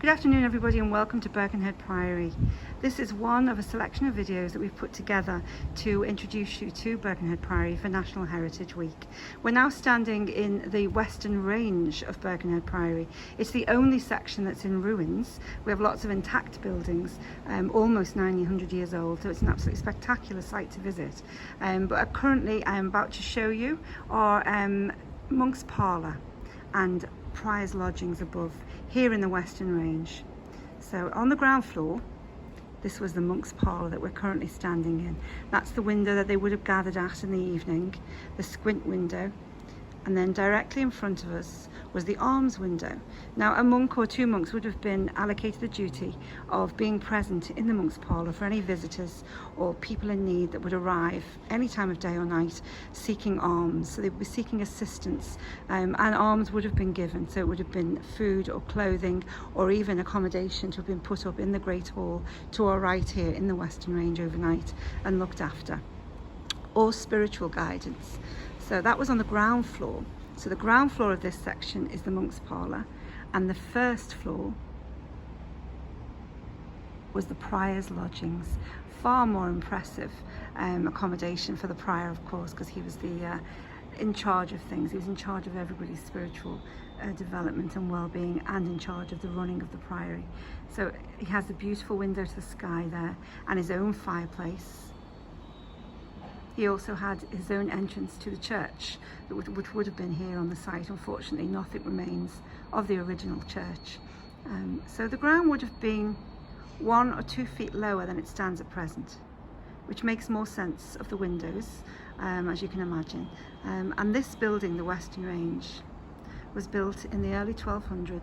Good afternoon everybody, and welcome to Birkenhead Priory. This is one of a selection of videos that we've put together to introduce you to Birkenhead Priory for National Heritage Week. We're now standing in the western range of Birkenhead Priory. It's the only section that's in ruins. We have lots of intact buildings, almost 900 years old, so it's an absolutely spectacular site to visit. But currently I'm about to show you our Monks Parlour and Priory's Lodgings above, here in the Western Range. So on the ground floor, this was the Monks Parlour that we're currently standing in. That's the window that they would have gathered at in the evening, the squint window. And then directly in front of us was the arms window. Now, a monk or two monks would have been allocated the duty of being present in the Monks Parlour for any visitors or people in need that would arrive any time of day or night seeking alms. So they would be seeking assistance, and alms would have been given. So it would have been food or clothing or even accommodation to have been put up in the Great Hall to our right here in the Western Range overnight and looked after. Or spiritual guidance. So that was on the ground floor. So the ground floor of this section is the Monks Parlour, and the first floor was the Prior's Lodgings. Far more impressive accommodation for the Prior, of course, because he was the in charge of things. He was in charge of everybody's spiritual development and well-being, and in charge of the running of the Priory. So he has a beautiful window to the sky there and his own fireplace. He also had his own entrance to the church, which would have been here on the site. Unfortunately, nothing remains of the original church. So the ground would have been 1 or 2 feet lower than it stands at present, which makes more sense of the windows, as you can imagine. And this building, the Western Range, was built in the early 1200s.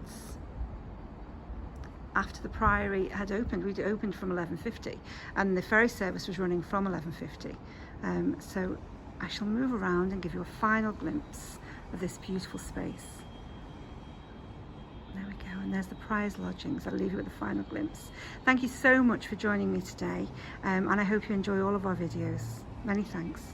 After the Priory had opened, we'd opened from 1150, and the ferry service was running from 1150. So I shall move around and give you a final glimpse of this beautiful space. There we go, and there's the Prior's Lodgings. I'll leave you with a final glimpse. Thank you so much for joining me today, and I hope you enjoy all of our videos. Many thanks.